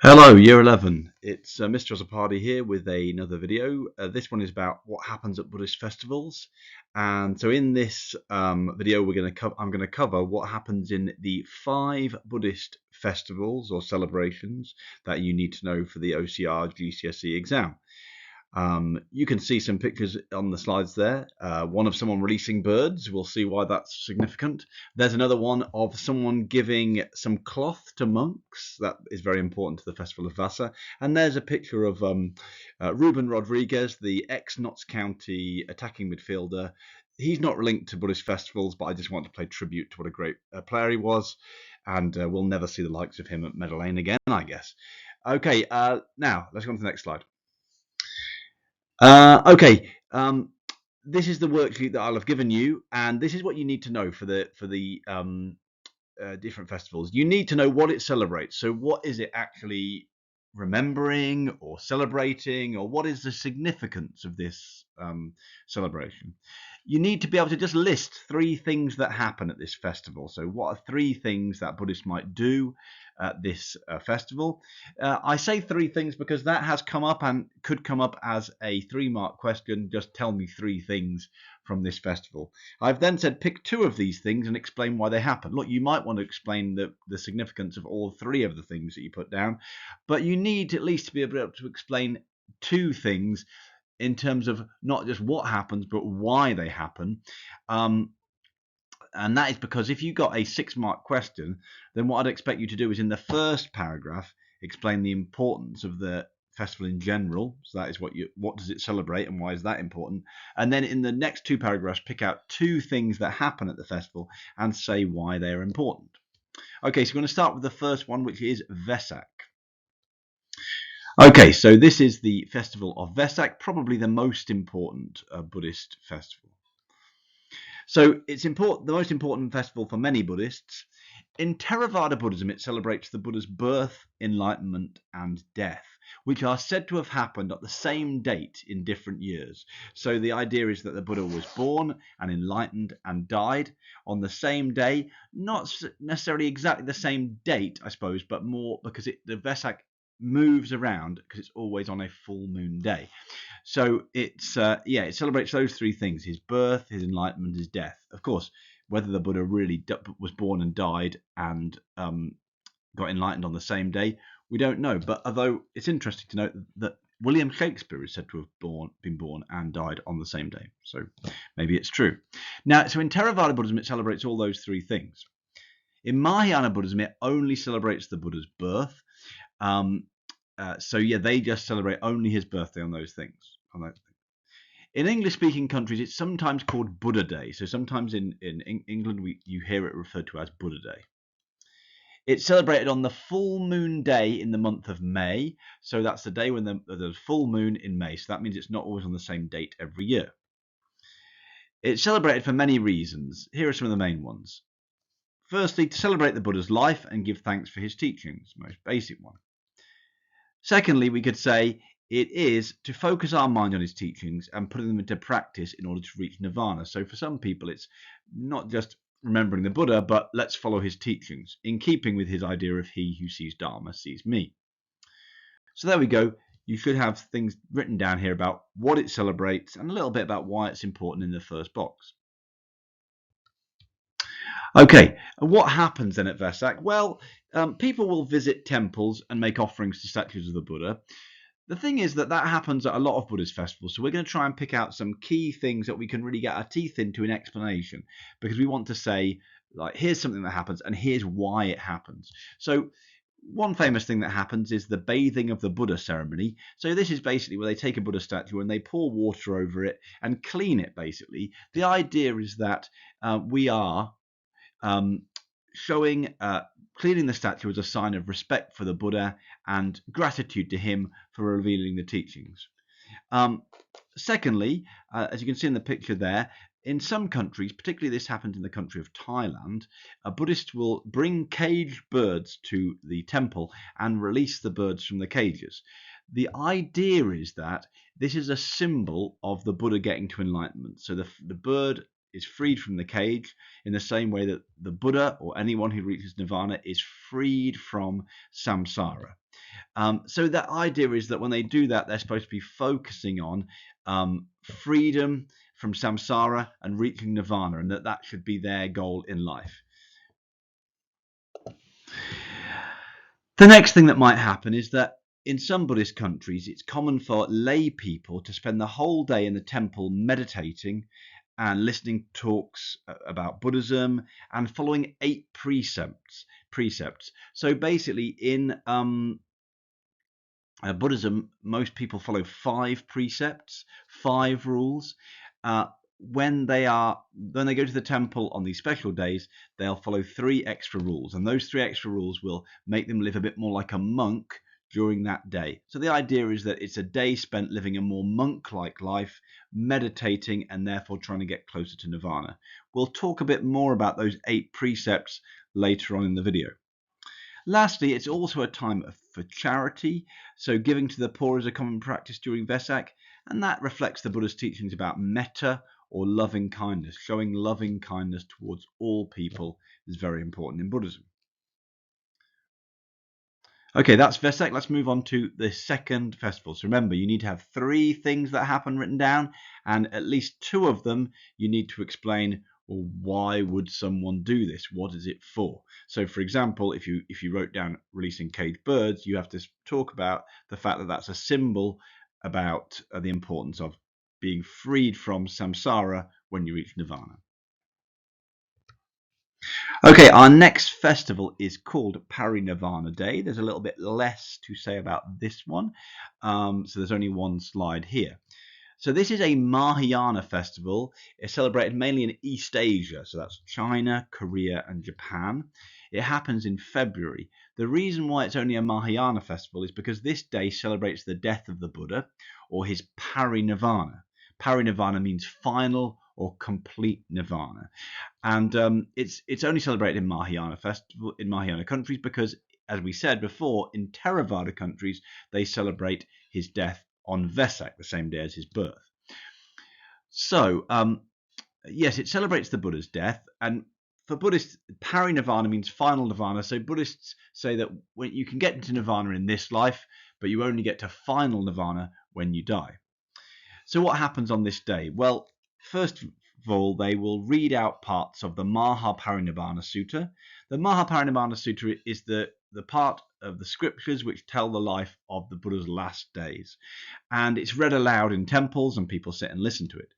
Hello, Year 11. It's Mr. Azapadi here with another video. This one is about what happens at Buddhist festivals. And so in this video, I'm going to cover what happens in the 5 Buddhist festivals or celebrations that you need to know for the OCR GCSE exam. You can see some pictures on the slides there. One of someone releasing birds. We'll see why that's significant. There's another one of someone giving some cloth to monks. That is very important to the Festival of Vasa. And there's a picture of Ruben Rodriguez, the ex-Notts County attacking midfielder. He's not linked to Buddhist festivals, but I just want to pay tribute to what a great player he was. And we'll never see the likes of him at Meadow Lane again, I guess. Okay, now let's go on to the next slide. Okay, this is the worksheet that I'll have given you, and this is what you need to know for the different festivals. You need to know what it celebrates. So, what is it actually remembering or celebrating, or what is the significance of this celebration? You need to be able to just list 3 things that happen at this festival. So, what are 3 things that Buddhists might do at this festival? I say 3 things because that has come up and could come up as a 3-mark question. Just tell me 3 things from this festival. I've then said pick 2 of these things and explain why they happen. Look, you might want to explain the significance of all 3 of the things that you put down, but you need at least to be able to explain 2 things in terms of not just what happens, but why they happen. And that is because if you got a 6-mark question, then what I'd expect you to do is in the first paragraph explain the importance of the festival in general. So that is what does it celebrate and why is that important? And then in the next 2 paragraphs, pick out 2 things that happen at the festival and say why they are important. Okay, so we're going to start with the first one, which is Vesak. Okay, so this is the festival of Vesak, probably the most important Buddhist festival. So it's important, the most important festival for many Buddhists. In Theravada Buddhism, it celebrates the Buddha's birth, enlightenment, and death, which are said to have happened at the same date in different years. So the idea is that the Buddha was born and enlightened and died on the same day, not necessarily exactly the same date, I suppose, but more because the Vesak moves around because it's always on a full moon day. So it celebrates those 3 things: his birth, his enlightenment, his death. Of course, whether the Buddha really was born and died and got enlightened on the same day, we don't know. But although it's interesting to note that William Shakespeare is said to have been born and died on the same day. So maybe it's true. Now, so in Theravada Buddhism, it celebrates all those 3 things. In Mahayana Buddhism, it only celebrates the Buddha's birth. They just celebrate only his birthday on those things. In English-speaking countries, it's sometimes called Buddha Day. So sometimes in England, you hear it referred to as Buddha Day. It's celebrated on the full moon day in the month of May. So that's the day when there's full moon in May. So that means it's not always on the same date every year. It's celebrated for many reasons. Here are some of the main ones. Firstly, to celebrate the Buddha's life and give thanks for his teachings, most basic one. Secondly, we could say it is to focus our mind on his teachings and putting them into practice in order to reach nirvana. So for some people, it's not just remembering the Buddha, but let's follow his teachings, in keeping with his idea of he who sees Dharma sees me. So there we go. You should have things written down here about what it celebrates and a little bit about why it's important in the first box. Okay, and what happens then at Vesak? Well, people will visit temples and make offerings to statues of the Buddha. The thing is that happens at a lot of Buddhist festivals, so we're going to try and pick out some key things that we can really get our teeth into in explanation, because we want to say, like, here's something that happens and here's why it happens. So one famous thing that happens is the bathing of the Buddha ceremony. So this is basically where they take a Buddha statue and they pour water over it and clean it, basically. The idea is that we are cleaning the statue as a sign of respect for the Buddha and gratitude to him for revealing the teachings. Secondly, as you can see in the picture there, in some countries, particularly this happens in the country of Thailand, Buddhists will bring caged birds to the temple and release the birds from the cages. The idea is that this is a symbol of the Buddha getting to enlightenment. So the bird is freed from the cage in the same way that the Buddha or anyone who reaches nirvana is freed from samsara. So the idea is that when they do that, they're supposed to be focusing on freedom from samsara and reaching nirvana, and that should be their goal in life. The next thing that might happen is that in some Buddhist countries, it's common for lay people to spend the whole day in the temple meditating and listening to talks about Buddhism and following 8 precepts. So basically, in Buddhism, most people follow 5 precepts, 5 rules. When they go to the temple on these special days, they'll follow 3 extra rules, and those 3 extra rules will make them live a bit more like a monk during that day. So the idea is that it's a day spent living a more monk-like life, meditating, and therefore trying to get closer to nirvana. We'll talk a bit more about those 8 precepts later on in the video. Lastly, it's also a time for charity, so giving to the poor is a common practice during Vesak, and that reflects the Buddha's teachings about metta, or loving kindness. Showing loving kindness towards all people is very important in Buddhism. Okay, that's Vesak. Let's move on to the second festival. So remember, you need to have 3 things that happen written down, and at least 2 of them you need to explain, well, why would someone do this? What is it for? So for example, if you wrote down releasing caged birds, you have to talk about the fact that that's a symbol about the importance of being freed from samsara when you reach nirvana. Okay, our next festival is called Parinirvana Day. There's a little bit less to say about this one, so there's only one slide here. So this is a Mahayana festival. It's celebrated mainly in East Asia, so that's China, Korea, and Japan. It happens in February. The reason why it's only a Mahayana festival is because this day celebrates the death of the Buddha, or his parinirvana. Parinirvana means final or complete nirvana, and it's only celebrated in Mahayana festival in Mahayana countries because, as we said before, in Theravada countries they celebrate his death on Vesak, the same day as his birth. So yes, it celebrates the Buddha's death, and for Buddhists, parinirvana means final nirvana. So Buddhists say that when you can get into nirvana in this life, but you only get to final nirvana when you die. So what happens on this day? Well, first of all, they will read out parts of the Mahaparinibbana Sutta. The Mahaparinibbana Sutta is the part of the scriptures which tell the life of the Buddha's last days. And it's read aloud in temples and people sit and listen to it.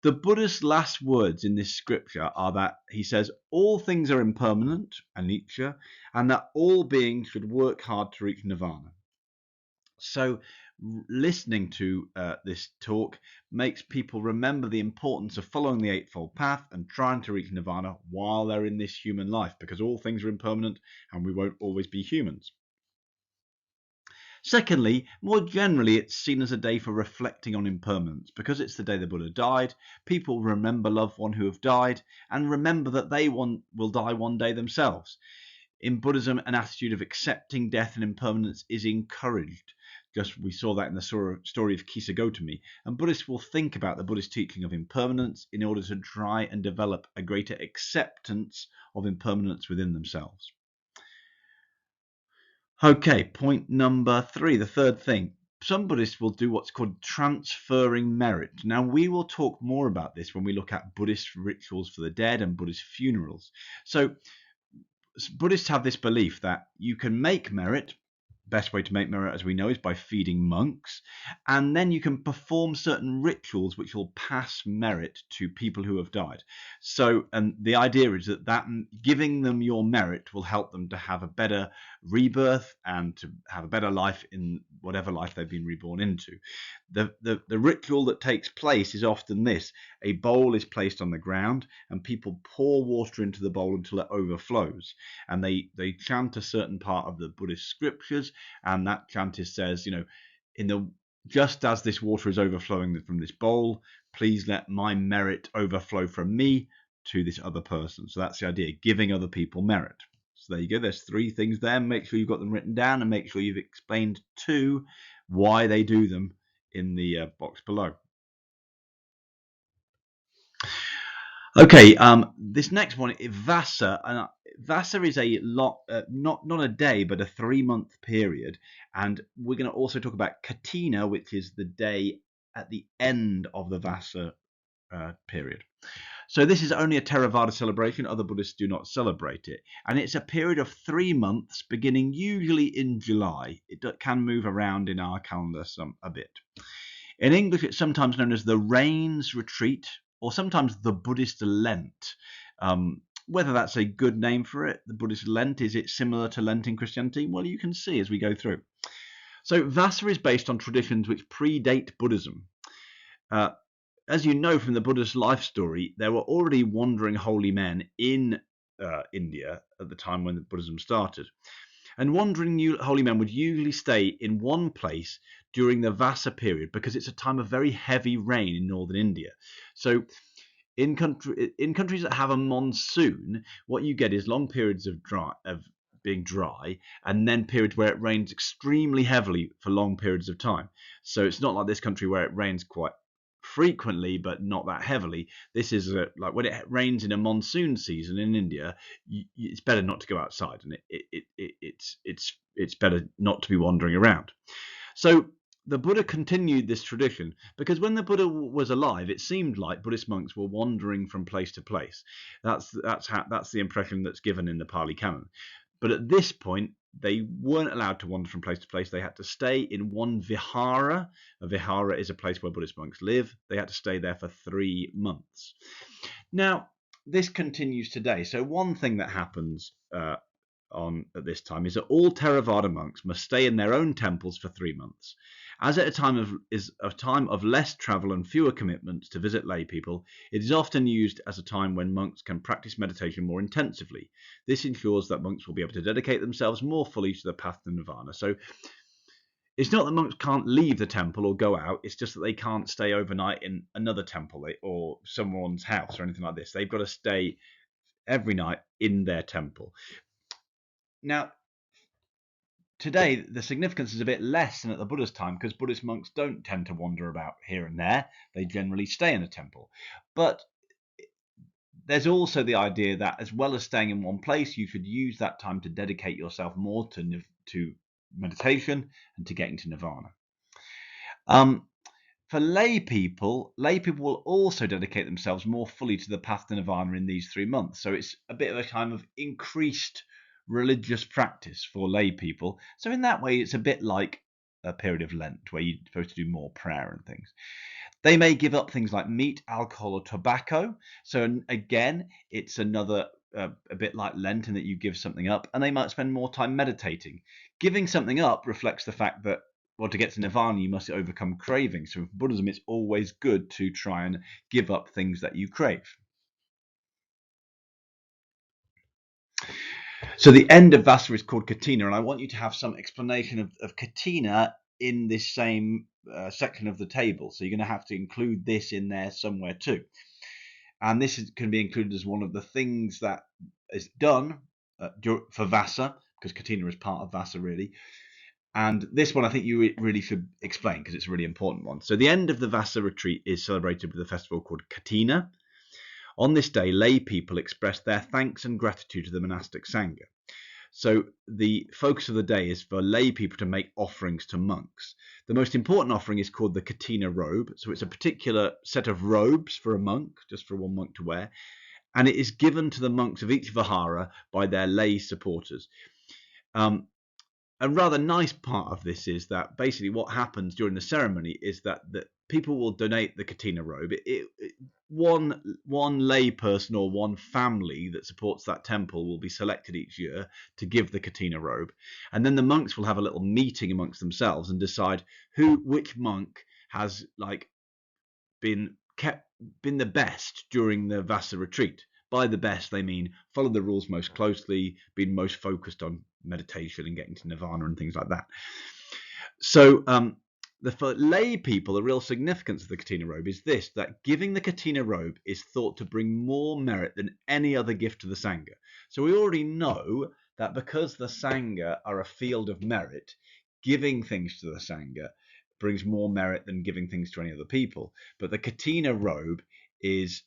The Buddha's last words in this scripture are that he says all things are impermanent, anicca, and that all beings should work hard to reach nirvana. So listening to this talk makes people remember the importance of following the Eightfold Path and trying to reach nirvana while they're in this human life, because all things are impermanent and we won't always be humans. Secondly, more generally, it's seen as a day for reflecting on impermanence. Because it's the day the Buddha died, people remember loved ones who have died and remember that they will die one day themselves. In Buddhism, an attitude of accepting death and impermanence is encouraged. Just we saw that in the story of Kisa Gotami. And Buddhists will think about the Buddhist teaching of impermanence in order to try and develop a greater acceptance of impermanence within themselves. Okay, point number 3, the third thing. Some Buddhists will do what's called transferring merit. Now, we will talk more about this when we look at Buddhist rituals for the dead and Buddhist funerals. So Buddhists have this belief that you can make merit. Best way to make merit, as we know, is by feeding monks, and then you can perform certain rituals which will pass merit to people who have died. So, and the idea is that giving them your merit will help them to have a better rebirth and to have a better life in whatever life they've been reborn into. The ritual that takes place is often this: a bowl is placed on the ground and people pour water into the bowl until it overflows, and they chant a certain part of the Buddhist scriptures, and that chant says, just as this water is overflowing from this bowl, please let my merit overflow from me to this other person. So that's the idea, giving other people merit. So there you go, there's 3 things there. Make sure you've got them written down and make sure you've explained 2 why they do them in the box below. Okay, this next one is Vasa, and Vasa is a lot, not a day, but a 3-month period, and we're going to also talk about Katina, which is the day at the end of the Vasa period. So this is only a Theravada celebration. Other Buddhists do not celebrate it. And it's a period of 3 months, beginning usually in July. It can move around in our calendar a bit. In English, it's sometimes known as the Rains Retreat, or sometimes the Buddhist Lent. Whether that's a good name for it, the Buddhist Lent, is it similar to Lent in Christianity? Well, you can see as we go through. So Vasa is based on traditions which predate Buddhism. As you know from the Buddha's life story, there were already wandering holy men in India at the time when Buddhism started. And wandering holy men would usually stay in one place during the Vasa period because it's a time of very heavy rain in northern India. So in countries that have a monsoon, what you get is long periods of being dry, and then periods where it rains extremely heavily for long periods of time. So it's not like this country where it rains quite frequently but not that heavily. This is like when it rains in a monsoon season in India, it's better not to go outside, and it's better not to be wandering around. So the Buddha continued this tradition because when the Buddha was alive, it seemed like Buddhist monks were wandering from place to place. That's the impression that's given in the Pali Canon. But at this point, they weren't allowed to wander from place to place. They had to stay in one vihara. A vihara is a place where Buddhist monks live. They had to stay there for 3 months. Now, this continues today. So one thing that happens at this time is that all Theravada monks must stay in their own temples for 3 months. As at a time of less travel and fewer commitments to visit lay people, it is often used as a time when monks can practice meditation more intensively. This ensures that monks will be able to dedicate themselves more fully to the path to nirvana. So it's not that monks can't leave the temple or go out, it's just that they can't stay overnight in another temple or someone's house or anything like this. They've got to stay every night in their temple. Now, today, the significance is a bit less than at the Buddha's time because Buddhist monks don't tend to wander about here and there. They generally stay in a temple. But there's also the idea that as well as staying in one place, you should use that time to dedicate yourself more to meditation and to getting to nirvana. For lay people will also dedicate themselves more fully to the path to nirvana in these 3 months. So it's a bit of a time of increased religious practice for lay people. So in that way, it's a bit like a period of Lent where you're supposed to do more prayer and things. They may give up things like meat, alcohol, or tobacco. So again, it's another a bit like Lent in that you give something up, and they might spend more time meditating. Giving something up reflects the fact that, well, to get to nirvana, you must overcome craving. So for Buddhism, it's always good to try and give up things that you crave. So the end of Vasa is called Katina, and I want you to have some explanation of Katina in this same section of the table. So you're going to have to include this in there somewhere too. And this can be included as one of the things that is done for Vasa, because Katina is part of Vasa really. And this one I think you really should explain because it's a really important one. So the end of the Vasa retreat is celebrated with a festival called Katina. On this day, lay people express their thanks and gratitude to the monastic Sangha. So the focus of the day is for lay people to make offerings to monks. The most important offering is called the Katina robe. So it's a particular set of robes for a monk, just for one monk to wear. And it is given to the monks of each vihara by their lay supporters. A rather nice part of this is that basically what happens during the ceremony is that people will donate the Katina robe. One lay person or one family that supports that temple will be selected each year to give the Katina robe, and then the monks will have a little meeting amongst themselves and decide which monk has been the best during the Vasa retreat. By the best, they mean followed the rules most closely, been most focused on meditation and getting to nirvana and things like that. So for lay people, the real significance of the Katina robe is this, that giving the Katina robe is thought to bring more merit than any other gift to the Sangha. So we already know that because the Sangha are a field of merit, giving things to the Sangha brings more merit than giving things to any other people. But the Katina robe is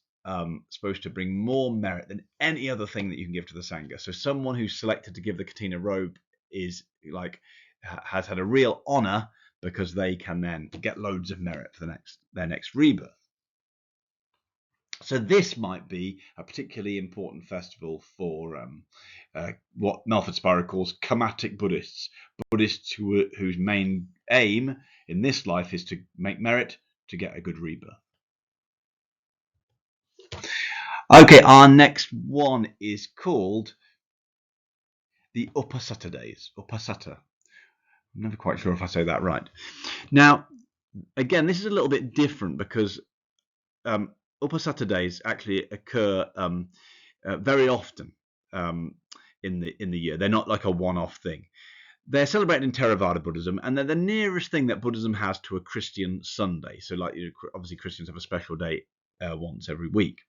supposed to bring more merit than any other thing that you can give to the Sangha. So someone who's selected to give the Katina robe is like has had a real honor, because they can then get loads of merit for their next rebirth. So this might be a particularly important festival for what Melford Spiro calls Karmatic Buddhists, Buddhists whose main aim in this life is to make merit to get a good rebirth. Okay, our next one is called the Upasata days. Upasata. I'm never quite sure if I say that right. Now, again, this is a little bit different because Upasata days actually occur very often in the year. They're not like a one-off thing. They're celebrated in Theravada Buddhism, and they're the nearest thing that Buddhism has to a Christian Sunday. So, like, obviously, Christians have a special day once every week.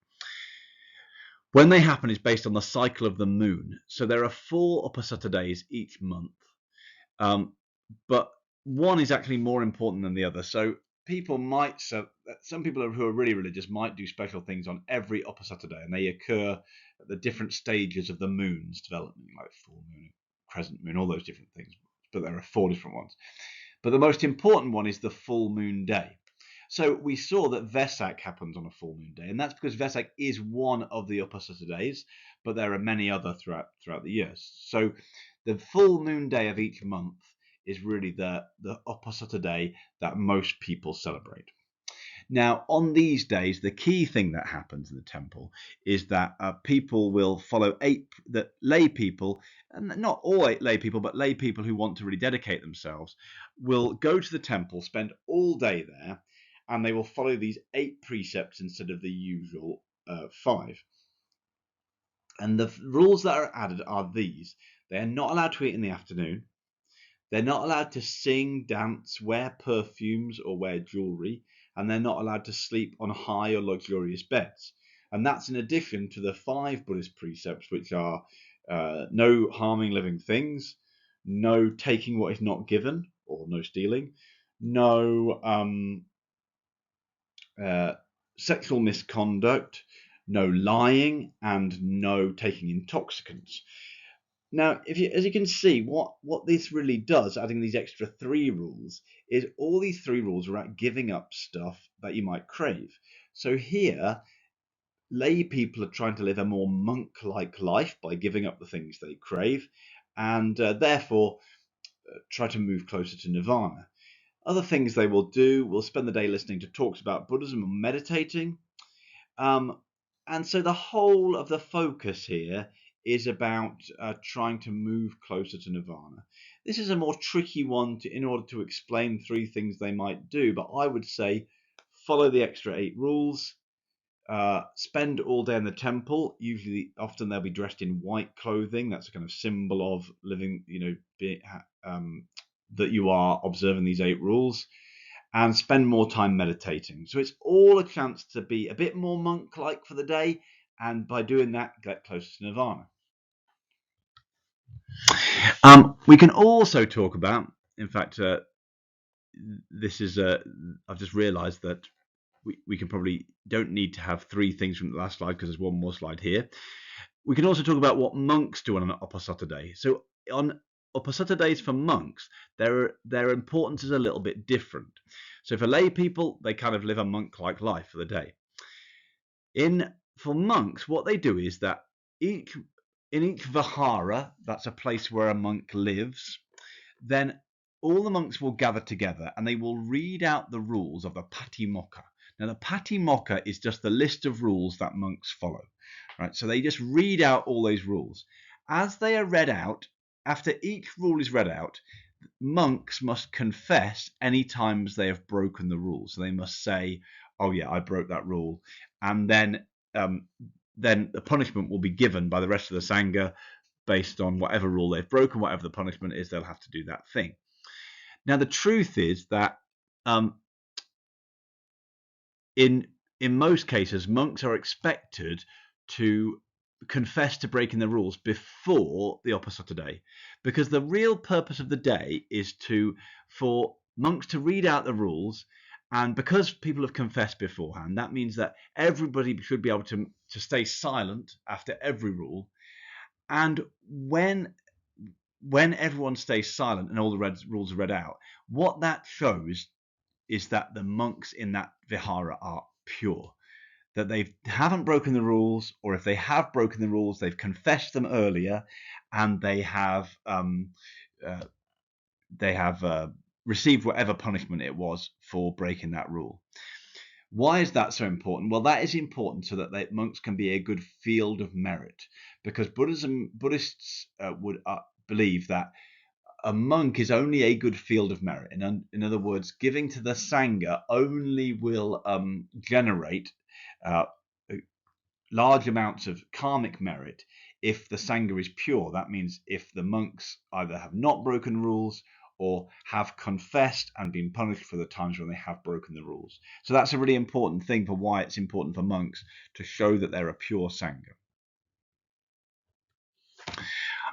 When they happen is based on the cycle of the moon. So there are 4 Upasata days each month, but one is actually more important than the other. So some people who are really religious might do special things on every Upasata day, and they occur at the different stages of the moon's development, like full moon, crescent moon, all those different things. But there are 4 different ones. But the most important one is the full moon day. So we saw that Vesak happens on a full moon day, and that's because Vesak is one of the Upasata days, but there are many other throughout the years. So the full moon day of each month is really the Upasata day that most people celebrate. Now, on these days, the key thing that happens in the temple is that people will follow lay people, and not all lay people, but lay people who want to really dedicate themselves, will go to the temple, spend all day there, and they will follow these 8 precepts instead of the usual 5. And the rules that are added are these. They are not allowed to eat in the afternoon. They're not allowed to sing, dance, wear perfumes, or wear jewelry. And they're not allowed to sleep on high or luxurious beds. And that's in addition to the 5 Buddhist precepts, which are no harming living things, no taking what is not given, or no stealing, no sexual misconduct, no lying, and no taking intoxicants. Now, as you can see, what this really does, adding these extra 3 rules, is all these 3 rules are about giving up stuff that you might crave. So here, lay people are trying to live a more monk-like life by giving up the things they crave, and therefore try to move closer to nirvana. Other things they will do will spend the day listening to talks about Buddhism and meditating. And so the whole of the focus here is about trying to move closer to nirvana. This is a more tricky one in order to explain 3 things they might do, but I would say follow the extra 8 rules, spend all day in the temple. Often they'll be dressed in white clothing. That's a kind of symbol of living, that you are observing these 8 rules, and spend more time meditating. So it's all a chance to be a bit more monk-like for the day, and by doing that, get closer to nirvana. We can also talk about, in fact, this is I've just realized that we can probably don't need to have 3 things from the last slide because there's one more slide here. We can also talk about what monks do on an Upasata day. So on Upasata days for monks, their importance is a little bit different. So for lay people, they kind of live a monk-like life for the day. For monks, what they do is that in each vihara, that's a place where a monk lives, then all the monks will gather together and they will read out the rules of the Patimokkha. Now, the Patimokkha is just the list of rules that monks follow, right? So they just read out all those rules. As they are read out, after each rule is read out, monks must confess any times they have broken the rules. So they must say, "Oh yeah, I broke that rule," and then the punishment will be given by the rest of the Sangha based on whatever rule they've broken. Whatever the punishment is, they'll have to do that thing. Now, the truth is that in most cases, monks are expected to confess to breaking the rules before the Upasata day, because the real purpose of the day is for monks to read out the rules And because people have confessed beforehand, that means that everybody should be able to stay silent after every rule. And when everyone stays silent and all the rules are read out, what that shows is that the monks in that vihara are pure, that they haven't broken the rules, or if they have broken the rules, they've confessed them earlier, and they have received whatever punishment it was for breaking that rule. Why is that so important? Well, that is important so that monks can be a good field of merit, because Buddhists would believe that a monk is only a good field of merit. In other words, giving to the Sangha only will generate large amounts of karmic merit if the Sangha is pure. That means if the monks either have not broken rules or have confessed and been punished for the times when they have broken the rules. So that's a really important thing for why it's important for monks to show that they're a pure Sangha.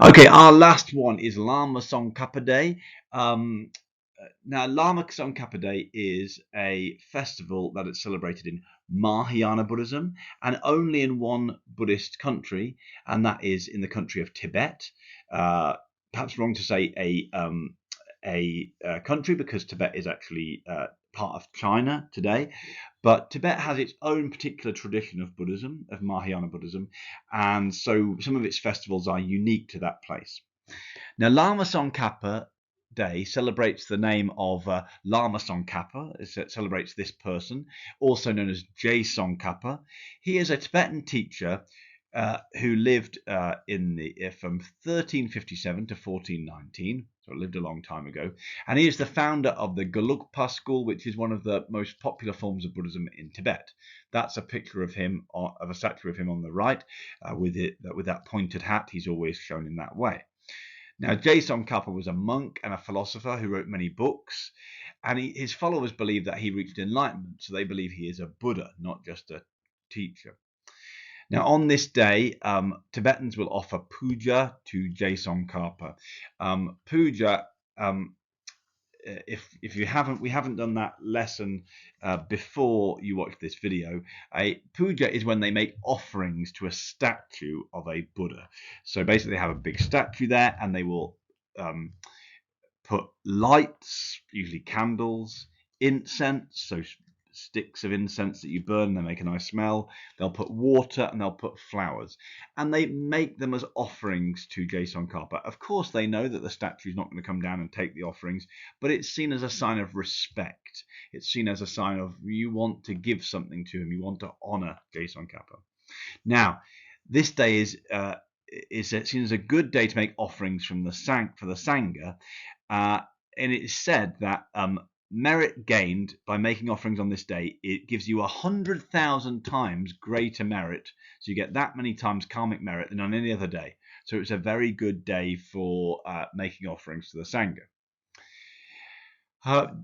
Okay, our last one is Lama Tsongkhapa Day. Now, Lama Tsongkhapa Day is a festival that is celebrated in Mahayana Buddhism, and only in one Buddhist country, and that is in the country of Tibet. Perhaps wrong to say a country, because Tibet is actually part of China today. But Tibet has its own particular tradition of Buddhism, of Mahayana Buddhism, and so some of its festivals are unique to that place. Now, Lama Tsongkhapa Day celebrates the name of Lama Tsongkhapa. It celebrates this person, also known as Je Tsongkhapa. He is a Tibetan teacher who lived from 1357 to 1419, so lived a long time ago. And he is the founder of the Gelugpa school, which is one of the most popular forms of Buddhism in Tibet. That's a picture of him, of a statue of him on the right, with that pointed hat. He's always shown in that way. Now, Je Tsongkhapa was a monk and a philosopher who wrote many books, and his followers believe that he reached enlightenment, so they believe he is a Buddha, not just a teacher. Now, on this day, Tibetans will offer puja to Je Tsongkhapa. Puja, if you haven't, we haven't done that lesson before you watch this video. Puja is when they make offerings to a statue of a Buddha. So basically, they have a big statue there, and they will put lights, usually candles, incense, so sticks of incense that you burn and they make a nice smell. They'll put water and they'll put flowers, and they make them as offerings to Je Tsongkhapa. Of course, they know that the statue is not going to come down and take the offerings, but it's seen as a sign of respect. It's seen as a sign of you want to give something to him, you want to honor Je Tsongkhapa. Now, this day is seen as a good day to make offerings for the Sangha, and it is said that merit gained by making offerings on this day, it gives you 100,000 times greater merit. So you get that many times karmic merit than on any other day. So it's a very good day for making offerings to the Sangha.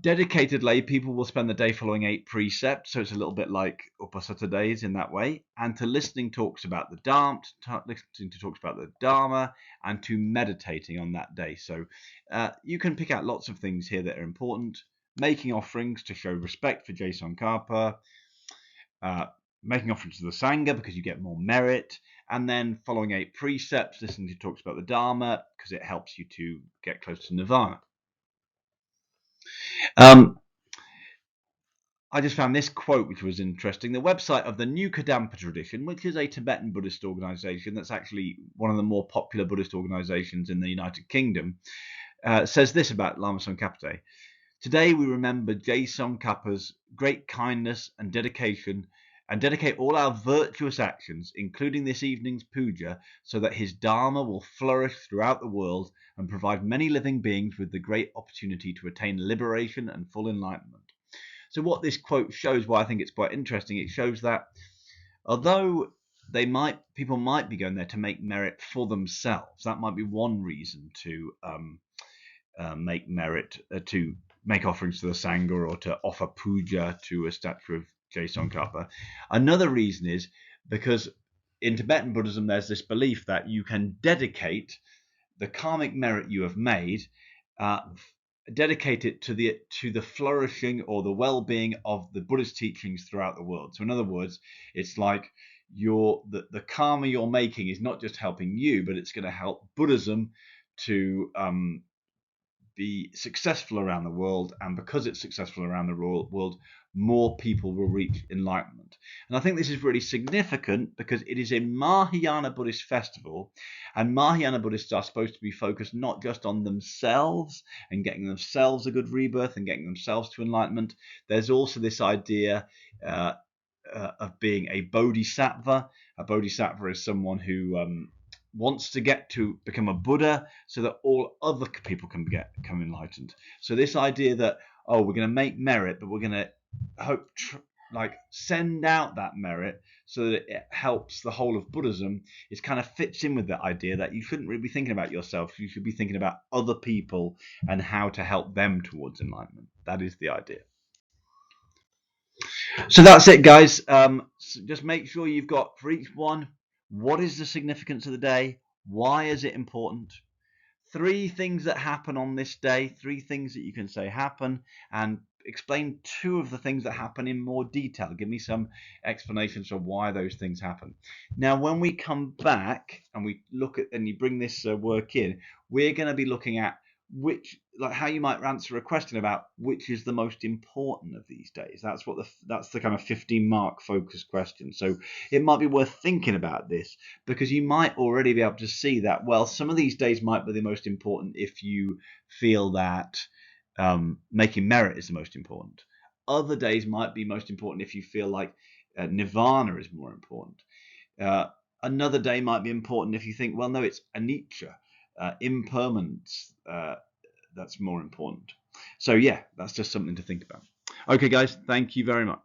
Dedicated lay people will spend the day following 8 precepts, so it's a little bit like Upasata days in that way, and to listening talks about the Dharma, and to meditating on that day. So you can pick out lots of things here that are important. Making offerings to show respect for Je Tsongkhapa, making offerings to the Sangha because you get more merit, and then following 8 precepts, listening to talks about the Dharma because it helps you to get close to Nirvana. I just found this quote, which was interesting. The website of the New Kadampa tradition, which is a Tibetan Buddhist organization that's actually one of the more popular Buddhist organizations in the United Kingdom, says this about Lama Tsongkhapa Day. Today we remember Je Tsongkhapa's great kindness and dedication, and dedicate all our virtuous actions, including this evening's puja, so that his Dharma will flourish throughout the world and provide many living beings with the great opportunity to attain liberation and full enlightenment. So what this quote shows, why I think it's quite interesting, it shows that although people might be going there to make merit for themselves, that might be one reason to make merit, to make offerings to the Sangha or to offer puja to a statue of Je Tsongkhapa. Another reason is because in Tibetan Buddhism there's this belief that you can dedicate the karmic merit you have made dedicate it to the flourishing or the well-being of the Buddhist teachings throughout the world. So in other words, it's like the karma you're making is not just helping you, but it's going to help Buddhism to be successful around the world, and because it's successful around the world, more people will reach enlightenment. And I think this is really significant because it is a Mahayana Buddhist festival, and Mahayana Buddhists are supposed to be focused not just on themselves and getting themselves a good rebirth and getting themselves to enlightenment. There's also this idea of being a bodhisattva. A bodhisattva is someone who wants to get to become a Buddha so that all other people can become enlightened. So this idea that, oh, we're going to make merit, but we're going to send out that merit so that it helps the whole of Buddhism, it kind of fits in with the idea that you shouldn't really be thinking about yourself. You should be thinking about other people and how to help them towards enlightenment. That is the idea. So that's it, guys. So just make sure you've got for each one, what is the significance of the day? Why is it important? 3 things that happen on this day, 3 things that you can say happen, and explain 2 of the things that happen in more detail. Give me some explanations for why those things happen. Now, when we come back and we look at and you bring this work in, we're going to be looking at how you might answer a question about which is the most important of these days. That's the kind of 15-mark focus question. So it might be worth thinking about this, because you might already be able to see that, well, some of these days might be the most important if you feel that making merit is the most important. Other days might be most important if you feel like nirvana is more important. Another day might be important if you think, well, no, it's anicca, impermanence, that's more important. So yeah, that's just something to think about. Okay, guys, thank you very much.